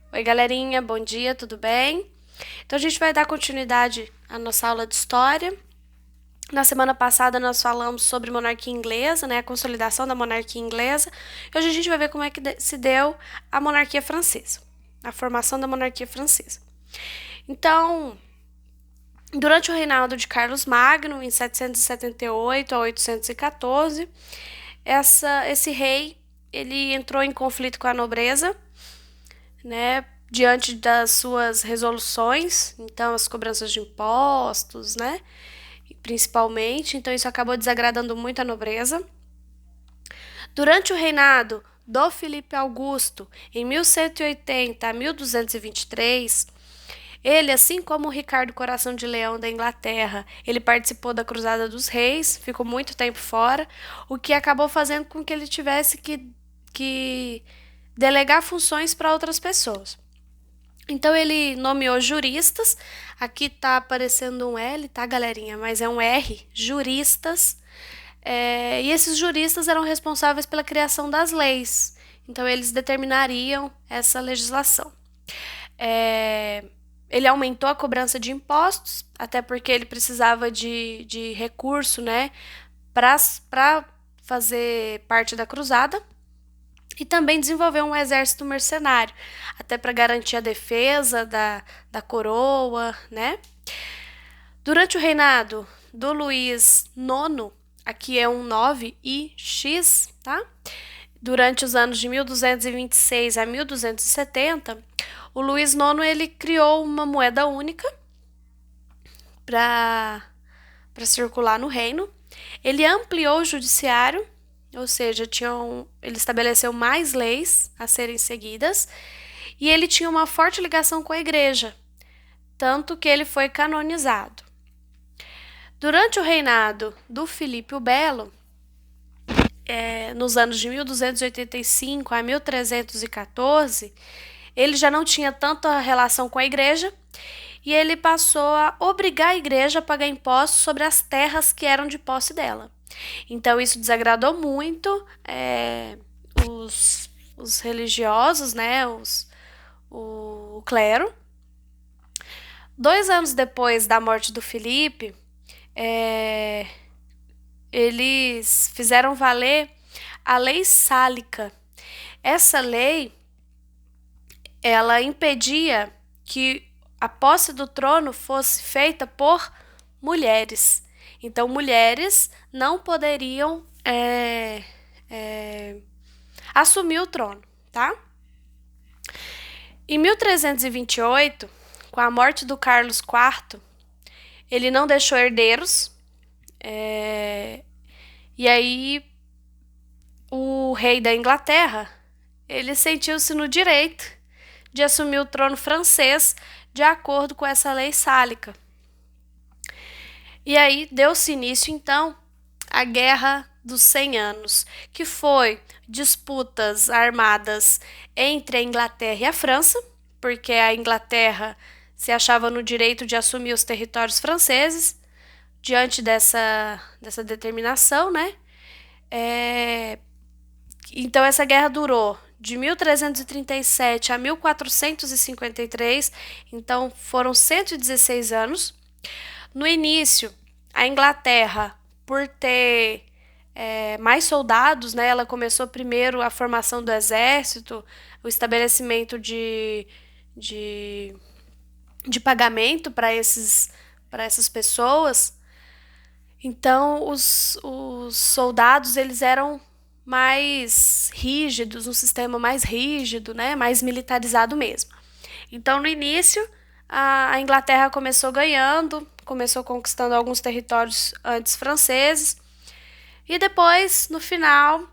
Oi, galerinha, bom dia, tudo bem? Então, a gente vai dar continuidade à nossa aula de história. Na semana passada, nós falamos sobre monarquia inglesa, né, a consolidação da monarquia inglesa. E hoje a gente vai ver como é que se deu a monarquia francesa, a formação da monarquia francesa. Então, durante o reinado de Carlos Magno, em 778 a 814, esse rei ele entrou em conflito com a nobreza, né, diante das suas resoluções, então as cobranças de impostos, né, principalmente, então isso acabou desagradando muito a nobreza. Durante o reinado do Filipe Augusto, em 1180 a 1223, ele, assim como o Ricardo Coração de Leão da Inglaterra, ele participou da Cruzada dos Reis, ficou muito tempo fora, o que acabou fazendo com que ele tivesse que delegar funções para outras pessoas. Então ele nomeou juristas, aqui tá aparecendo um L, tá, galerinha? Mas é um R, juristas. E esses juristas eram responsáveis pela criação das leis. Então eles determinariam essa legislação. É, ele aumentou a cobrança de impostos, até porque ele precisava de recurso, né, para fazer parte da cruzada. E também desenvolveu um exército mercenário, até para garantir a defesa da coroa, né? Durante o reinado do Luís IX, aqui é um 9 e X, tá? Durante os anos de 1226 a 1270, o Luís IX ele criou uma moeda única para circular no reino. Ele ampliou o judiciário, ou seja, ele estabeleceu mais leis a serem seguidas, e ele tinha uma forte ligação com a igreja, tanto que ele foi canonizado. Durante o reinado do Filipe o Belo, nos anos de 1285 a 1314, ele já não tinha tanta relação com a igreja e ele passou a obrigar a igreja a pagar impostos sobre as terras que eram de posse dela. Então isso desagradou muito os religiosos, né, o clero. 2 anos depois da morte do Filipe, eles fizeram valer a lei sálica. Essa lei, ela impedia que a posse do trono fosse feita por mulheres. Então, mulheres não poderiam assumir o trono, tá? Em 1328, com a morte do Carlos IV, ele não deixou herdeiros, e aí o rei da Inglaterra, ele sentiu-se no direito de assumir o trono francês de acordo com essa lei sálica. E aí deu-se início, então, à Guerra dos 100 Anos, que foi disputas armadas entre a Inglaterra e a França, porque a Inglaterra se achava no direito de assumir os territórios franceses diante dessa determinação, né? Então essa guerra durou de 1337 a 1453, então foram 116 anos. No início, a Inglaterra, por ter mais soldados, né, ela começou primeiro a formação do exército, o estabelecimento de pagamento para essas pessoas. Então, os soldados eles eram mais rígidos, um sistema mais rígido, né, mais militarizado mesmo. Então, no início, a Inglaterra começou ganhando, começou conquistando alguns territórios antes franceses, e depois, no final,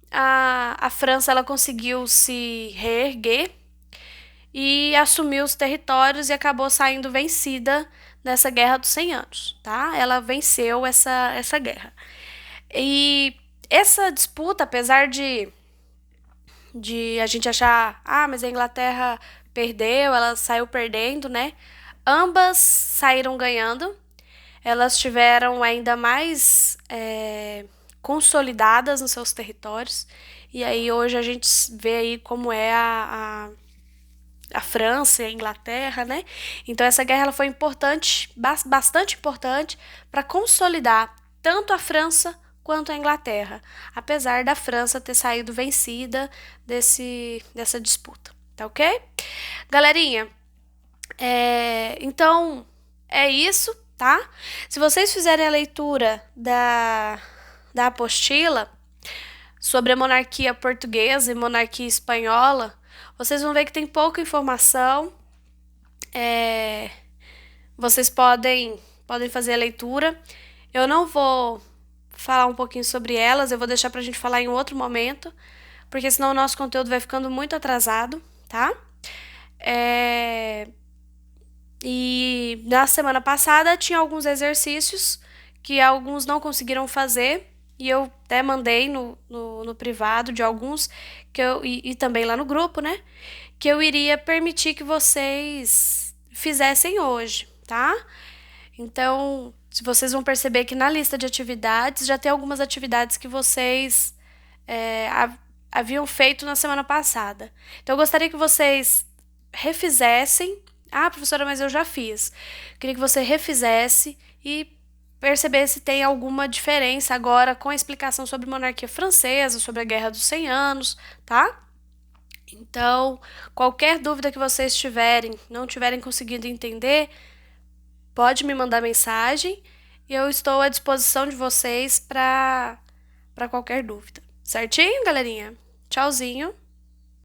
a França ela conseguiu se reerguer e assumiu os territórios e acabou saindo vencida nessa Guerra dos 100 Anos, tá? Ela venceu essa guerra. E essa disputa, apesar de a gente achar, mas a Inglaterra perdeu, ela saiu perdendo, né? Ambas saíram ganhando. Elas tiveram ainda mais consolidadas nos seus territórios. E aí hoje a gente vê aí como é França e a Inglaterra, né? Então essa guerra ela foi importante, bastante importante para consolidar tanto a França quanto a Inglaterra, apesar da França ter saído vencida dessa disputa, tá ok? Galerinha, então é isso, tá? Se vocês fizerem a leitura da apostila sobre a monarquia portuguesa e monarquia espanhola, vocês vão ver que tem pouca informação. Vocês podem fazer a leitura. Eu não vou falar um pouquinho sobre elas, eu vou deixar pra gente falar em outro momento, porque senão o nosso conteúdo vai ficando muito atrasado, tá? E na semana passada tinha alguns exercícios que alguns não conseguiram fazer, e eu até mandei no privado de alguns, e também lá no grupo, né? Que eu iria permitir que vocês fizessem hoje, tá? Então, se vocês vão perceber que na lista de atividades já tem algumas atividades que vocês haviam feito na semana passada. Então, eu gostaria que vocês refizessem. Ah, professora, mas eu já fiz. Queria que você refizesse e percebesse se tem alguma diferença agora com a explicação sobre monarquia francesa, sobre a Guerra dos 100 Anos, tá? Então, qualquer dúvida que vocês tiverem, não tiverem conseguido entender, pode me mandar mensagem e eu estou à disposição de vocês para qualquer dúvida. Certinho, galerinha? Tchauzinho!